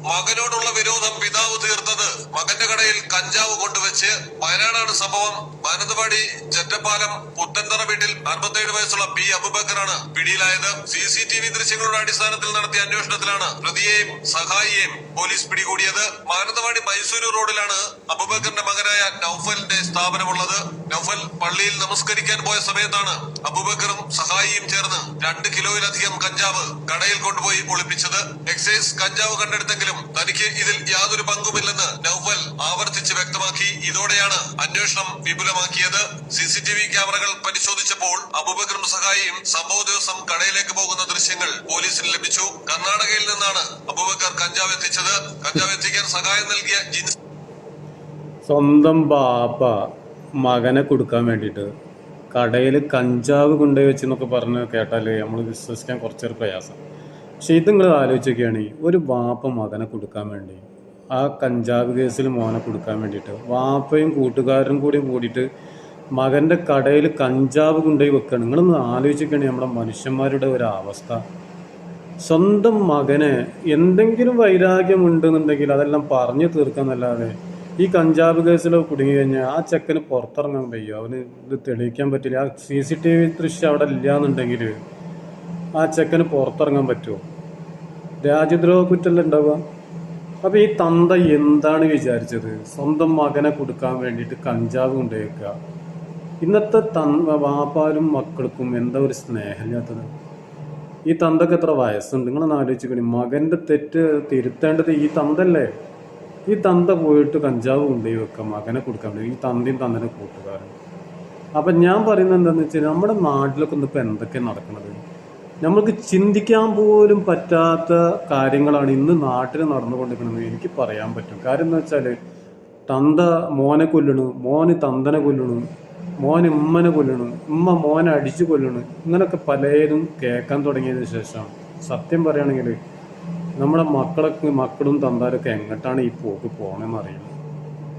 മകനോടുള്ള വിരോധം പിതാവ് തീർത്തത് മകന്റെ കടയിൽ കഞ്ചാവ് കൊണ്ടുവച്ച് വയനാടാണ് സംഭവം. മാനന്തവാടി ചെറ്റപ്പാലം പുത്തൻതറ വീട്ടിൽ 67 വയസ്സുള്ള പി അബൂബക്കറാണ് പിടിയിലായത്. CCTV ദൃശ്യങ്ങളുടെ അടിസ്ഥാനത്തിൽ നടത്തിയ അന്വേഷണത്തിലാണ് പ്രതിയെയും സഹായിയെയും പോലീസ് പിടികൂടിയത്. മാനന്തവാടി മൈസൂരു റോഡിലാണ് അബൂബക്കറിന്റെ മകനായ നൌഫലിന്റെ സ്ഥാപനമുള്ളത്. നൌഫൽ പള്ളിയിൽ നമസ്കരിക്കാൻ പോയ സമയത്താണ് അബൂബക്കറും സഹായിയും ചേർന്ന് 2 കിലോയിലധികം കഞ്ചാവ് കടയിൽ കൊണ്ടുപോയി ഒളിപ്പിച്ചത്. എക്സൈസ് കഞ്ചാവ് കണ്ടെടുത്തെങ്കിലും തനിക്ക് ഇതിൽ യാതൊരു പങ്കുമില്ലെന്ന് നൌഫൽ ആവർത്തിച്ച് വ്യക്തമാക്കി. ഇതോടെയാണ് അന്വേഷണം വിപുലമാക്കിയത്. CCTV ക്യാമറകൾ പരിശോധിച്ചപ്പോൾ അബൂബക്കറും സഹായിയും സംഭവ ദിവസം കടയിലേക്ക് പോകുന്ന ദൃശ്യങ്ങൾ പോലീസിന് ലഭിച്ചു. കർണാടകയിൽ നിന്നാണ് അബൂബക്കർ കഞ്ചാവ് എത്തിച്ചത്. കഞ്ചാവ് എത്തിക്കാൻ സഹായം നൽകിയ സ്വന്തം ബാപ്പ മകനെ കൊടുക്കാൻ വേണ്ടിയിട്ട് കടയിൽ കഞ്ചാവ് കൊണ്ടുപോയി വെച്ചെന്നൊക്കെ പറഞ്ഞ് കേട്ടാൽ നമ്മൾ വിശ്വസിക്കാൻ കുറച്ചൊരു പ്രയാസം. പക്ഷെ ഇത് നിങ്ങൾ ആലോചിക്കുകയാണെങ്കിൽ ഒരു വാപ്പ മകനെ കൊടുക്കാൻ വേണ്ടി ആ കഞ്ചാവ് കേസിൽ മോനെ കൊടുക്കാൻ വേണ്ടിയിട്ട് വാപ്പയും കൂട്ടുകാരും കൂടിയിട്ട് മകൻ്റെ കടയിൽ കഞ്ചാവ് കൊണ്ടുപോയി വെക്കുകയാണ്. നിങ്ങളൊന്ന് ആലോചിക്കുകയാണെങ്കിൽ നമ്മുടെ മനുഷ്യന്മാരുടെ ഒരു അവസ്ഥ. സ്വന്തം മകനെ എന്തെങ്കിലും വൈരാഗ്യമുണ്ടെന്നുണ്ടെങ്കിൽ അതെല്ലാം പറഞ്ഞു തീർക്കാന്നല്ലാതെ ഈ കഞ്ചാവ് കേസിൽ കുടുങ്ങി കഴിഞ്ഞാൽ ആ ചെക്കന് പുറത്തിറങ്ങാൻ വയ്യോ? അവന് ഇത് തെളിയിക്കാൻ പറ്റില്ല. ആ CCTV ദൃശ്യം അവിടെ ഇല്ലയെന്നുണ്ടെങ്കിൽ ആ ചെക്കന് പുറത്തിറങ്ങാൻ പറ്റുമോ? രാജ്യദ്രോഹ കുറ്റമല്ല ഉണ്ടാവുക. അപ്പോൾ ഈ തന്ത എന്താണ് വിചാരിച്ചത്? സ്വന്തം മകനെ കൊടുക്കാൻ വേണ്ടിയിട്ട് കഞ്ചാവ് കൊണ്ടുവയ്ക്കുക. ഇന്നത്തെ വാപ്പാരും മക്കൾക്കും എന്താ ഒരു സ്നേഹമില്ലാത്തത്? ഈ തന്തക്ക് എത്ര വയസ്സുണ്ട്? നിങ്ങളൊന്ന് ആലോചിക്കണേ. മകൻ്റെ തെറ്റ് തിരുത്തേണ്ടത് ഈ തന്തല്ലേ? ഈ തന്ത പോയിട്ട് കഞ്ചാവ് കൊണ്ടുപോയി വെക്കുക മകനെ കൊടുക്കാൻ വേണ്ടി. ഈ തന്തയും തന്തൻ്റെ കൂട്ടുകാരൻ. അപ്പം ഞാൻ പറയുന്നത് എന്താണെന്ന് വെച്ചാൽ നമ്മുടെ നാട്ടിലൊക്കെ ഇന്നിപ്പോൾ എന്തൊക്കെയാണ് നടക്കുന്നത്? നമ്മൾക്ക് ചിന്തിക്കാൻ പോലും പറ്റാത്ത കാര്യങ്ങളാണ് ഇന്ന് നാട്ടിൽ നടന്നുകൊണ്ടിരിക്കുന്നത് എനിക്ക് പറയാൻ പറ്റും. കാര്യം എന്ന് വെച്ചാൽ തന്ത മോനെ കൊല്ലണു, മോന് തന്തനെ കൊല്ലണു, മോൻ ഉമ്മനെ കൊല്ലണു, ഉമ്മ മോനെ അടിച്ചു കൊല്ലണു. ഇങ്ങനെയൊക്കെ പലതും കേൾക്കാൻ തുടങ്ങിയതിന് ശേഷം സത്യം പറയുകയാണെങ്കിൽ നമ്മുടെ മക്കളും തന്താരൊക്കെ എങ്ങോട്ടാണ് ഈ പോക്ക് പോകണമെന്ന് അറിയുന്നത്.